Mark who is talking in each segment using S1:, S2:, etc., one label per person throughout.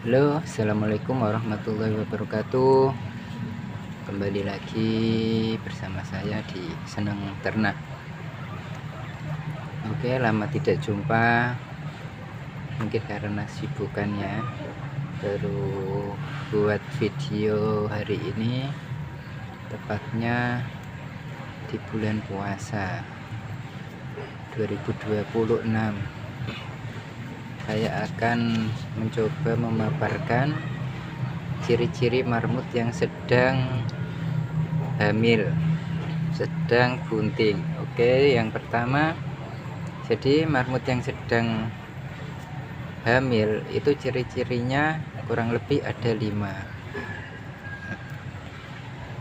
S1: Halo, assalamualaikum warahmatullahi wabarakatuh. Kembali lagi bersama saya di Senang Ternak. Oke, lama tidak jumpa, mungkin karena sibukannya. Baru buat video hari ini, tepatnya di bulan puasa 2026. Saya akan mencoba memaparkan ciri-ciri marmut yang sedang hamil, sedang bunting. Oke, yang pertama, jadi marmut yang sedang hamil itu ciri-cirinya kurang lebih ada 5.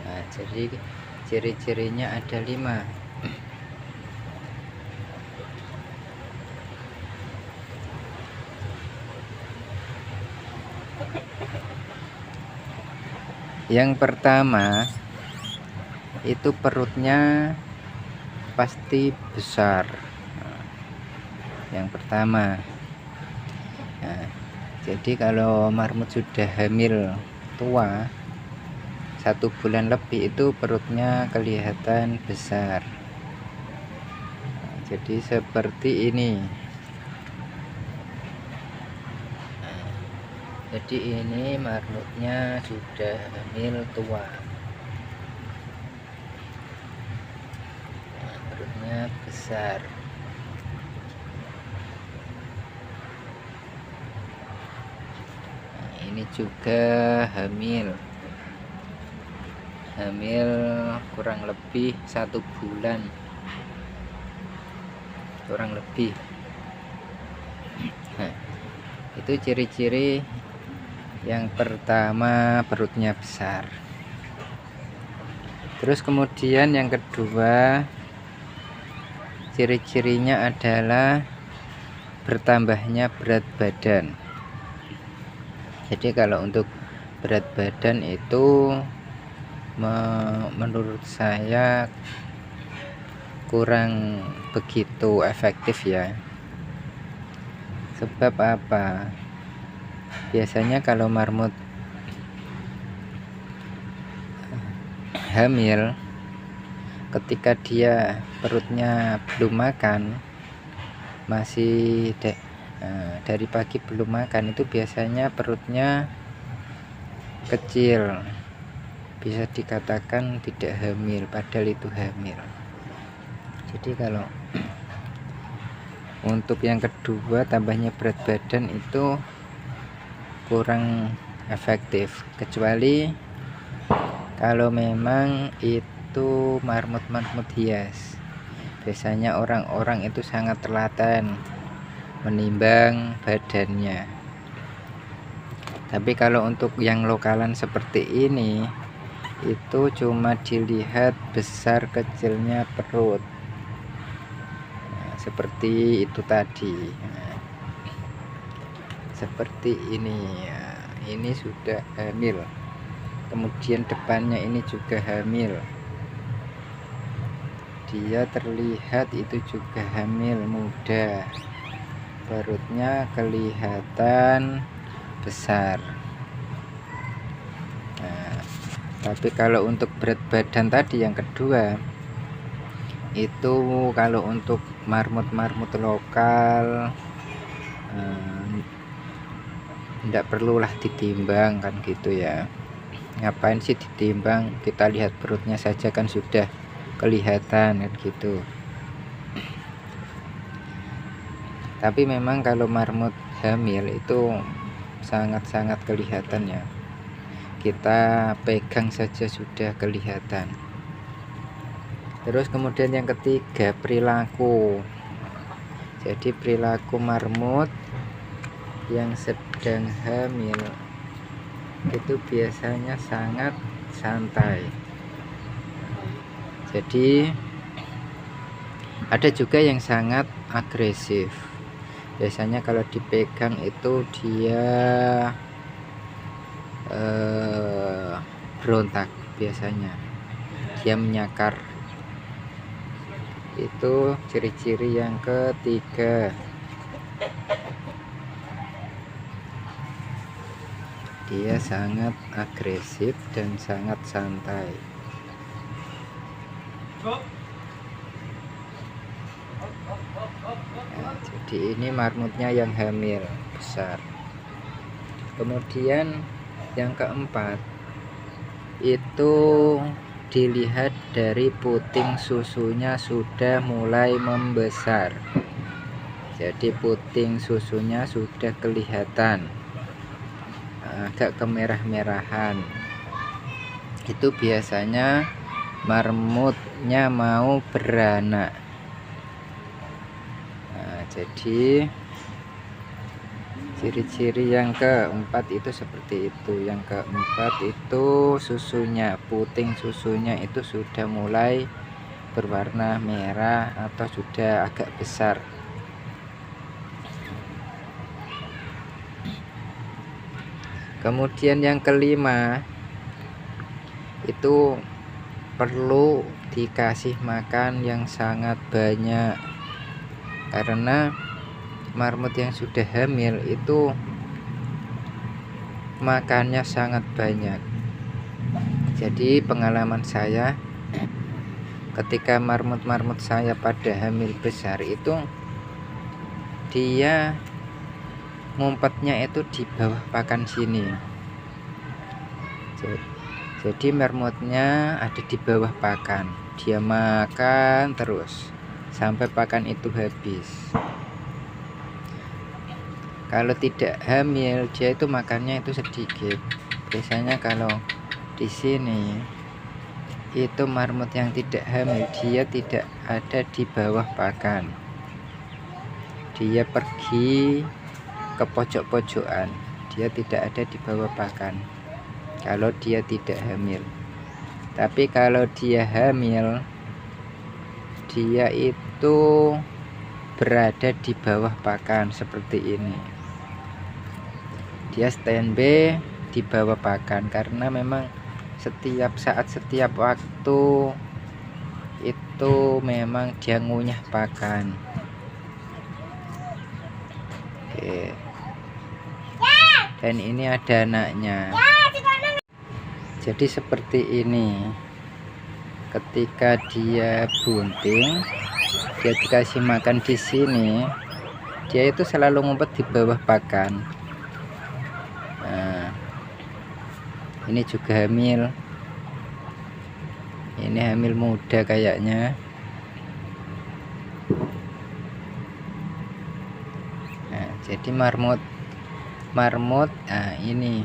S1: Nah, jadi ciri-cirinya ada 5. Yang pertama itu perutnya pasti besar. Yang pertama. Nah, jadi kalau marmut sudah hamil tua 1 bulan lebih itu perutnya kelihatan besar. Nah, jadi seperti ini. Jadi ini marmutnya sudah hamil tua. Nah, perutnya besar. Nah, ini juga hamil kurang lebih 1 bulan, kurang lebih. Nah, itu ciri-ciri yang pertama, perutnya besar. Terus kemudian yang kedua, ciri-cirinya adalah bertambahnya berat badan. Jadi kalau untuk berat badan itu menurut saya kurang begitu efektif ya. Sebab apa? Biasanya kalau marmut hamil, ketika dia perutnya belum makan, masih dari pagi belum makan, itu biasanya perutnya kecil, bisa dikatakan tidak hamil, padahal itu hamil. Jadi kalau untuk yang kedua, tambahnya berat badan itu kurang efektif, kecuali kalau memang itu marmut-marmut hias. Biasanya orang-orang itu sangat telaten menimbang badannya. Tapi kalau untuk yang lokalan seperti ini, itu cuma dilihat besar kecilnya perut. Nah, seperti itu tadi. Nah, seperti ini ya, ini sudah hamil. Kemudian depannya ini juga hamil. Dia terlihat itu juga hamil muda. Perutnya kelihatan besar. Nah, tapi kalau untuk berat badan tadi yang kedua, itu kalau untuk marmut-marmut lokal tidak perlulah ditimbang kan gitu ya. Ngapain sih ditimbang, kita lihat perutnya saja kan sudah kelihatan kan gitu. Tapi memang kalau marmut hamil itu sangat-sangat kelihatan ya, kita pegang saja sudah kelihatan. Terus kemudian yang ketiga, perilaku. Jadi perilaku marmut yang sedang hamil itu biasanya sangat santai. Jadi ada juga yang sangat agresif. Biasanya kalau dipegang itu dia berontak, biasanya dia menyakar. Itu ciri-ciri yang ketiga. dia sangat agresif dan sangat santai. Nah, jadi ini marmutnya yang hamil besar. Kemudian yang keempat itu dilihat dari puting susunya sudah mulai membesar. Jadi puting susunya sudah kelihatan agak kemerah-merahan. Itu biasanya marmutnya mau beranak. Nah, jadi ciri-ciri yang keempat itu seperti itu. Yang keempat itu susunya, puting susunya itu sudah mulai berwarna merah atau sudah agak besar. Kemudian yang kelima itu perlu dikasih makan yang sangat banyak, karena marmut yang sudah hamil itu makannya sangat banyak. Jadi pengalaman saya ketika marmut-marmut saya pada hamil besar itu dia ngumpetnya itu di bawah pakan sini. Jadi marmutnya ada di bawah pakan, dia makan terus sampai pakan itu habis. Kalau tidak hamil dia itu makannya itu sedikit. Biasanya kalau di sini itu marmut yang tidak hamil dia tidak ada di bawah pakan, dia pergi ke pojok-pojokan, dia tidak ada di bawah pakan kalau dia tidak hamil. Tapi kalau dia hamil dia itu berada di bawah pakan seperti ini, dia standby di bawah pakan karena memang setiap saat, setiap waktu itu memang dia ngunyah pakan. Oke. Dan ini ada anaknya. Jadi seperti ini, ketika dia bunting, dia dikasih makan di sini, dia itu selalu ngumpet di bawah pakan. Nah, ini juga hamil. Ini hamil muda kayaknya. Nah, jadi marmut, nah ini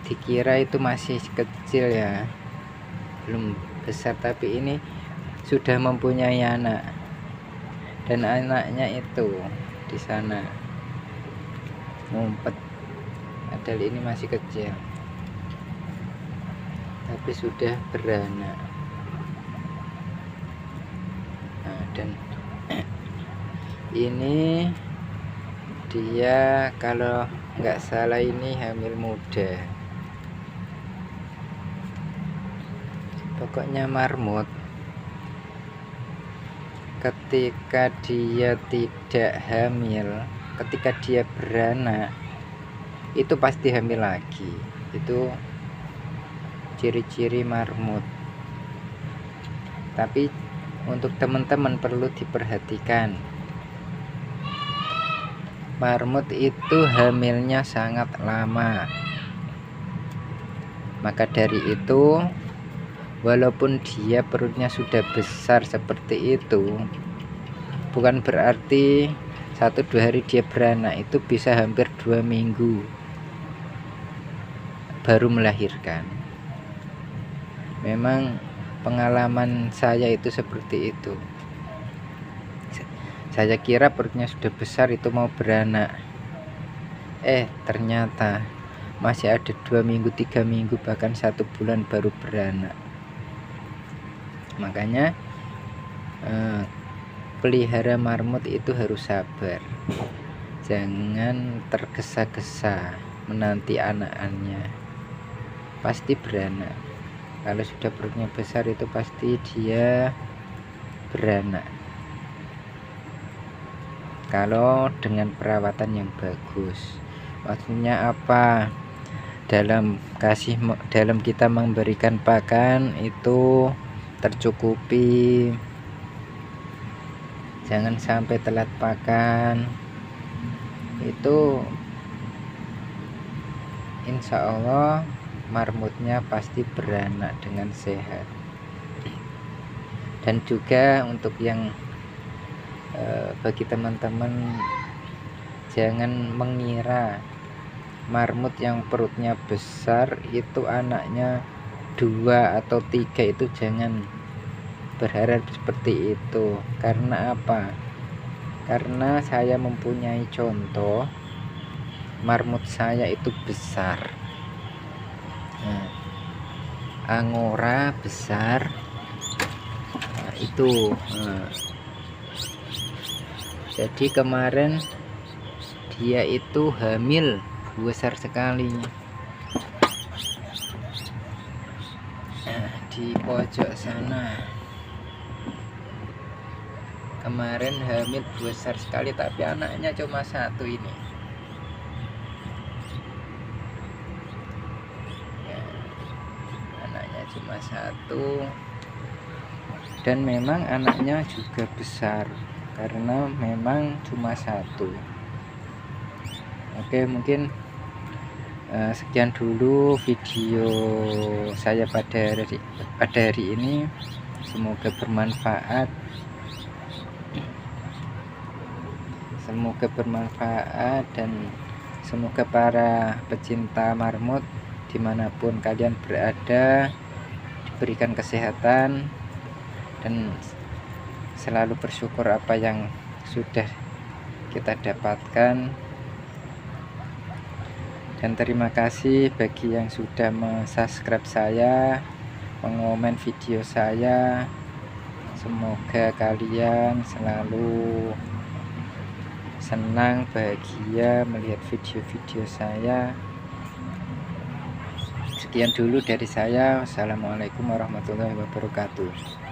S1: dikira itu masih kecil ya, belum besar, tapi ini sudah mempunyai anak, dan anaknya itu di sana ngumpet, padahal ini masih kecil tapi sudah beranak. Nah, dan ini dia kalau nggak salah ini hamil muda. Pokoknya marmut ketika dia tidak hamil, ketika dia beranak itu pasti hamil lagi. Itu ciri-ciri marmut. Tapi untuk teman-teman perlu diperhatikan, marmut itu hamilnya sangat lama. Maka dari itu, walaupun dia perutnya sudah besar seperti itu, bukan berarti 1-2 hari dia beranak. Itu bisa hampir 2 minggu baru melahirkan. Memang pengalaman saya itu seperti itu. Saya kira perutnya sudah besar itu mau beranak, ternyata masih ada 2 minggu, 3 minggu, bahkan 1 bulan baru beranak. Makanya pelihara marmut itu harus sabar, jangan tergesa-gesa menanti anak-anaknya, pasti beranak. Kalau sudah perutnya besar itu pasti dia beranak, kalau dengan perawatan yang bagus. Maksudnya apa? dalam kita memberikan pakan itu tercukupi, jangan sampai telat pakan. Itu insya Allah marmutnya pasti beranak dengan sehat. Dan juga untuk yang bagi teman-teman, jangan mengira marmut yang perutnya besar itu anaknya 2 atau 3, itu jangan berharap seperti itu. Karena apa? Karena saya mempunyai contoh marmut saya itu besar. Nah, angora besar, nah, itu jadi kemarin dia itu hamil besar sekali. Nah, di pojok sana kemarin hamil besar sekali, tapi anaknya cuma 1 ini. Ya, anaknya cuma 1, dan memang anaknya juga besar karena memang cuma 1. Oke, mungkin sekian dulu video saya pada hari ini. Semoga bermanfaat. Dan semoga para pecinta marmut dimanapun kalian berada diberikan kesehatan dan selalu bersyukur apa yang sudah kita dapatkan. Dan terima kasih bagi yang sudah subscribe saya, mengomen video saya. Semoga kalian selalu senang, bahagia melihat video-video saya. Sekian dulu dari saya. Wassalamualaikum warahmatullahi wabarakatuh.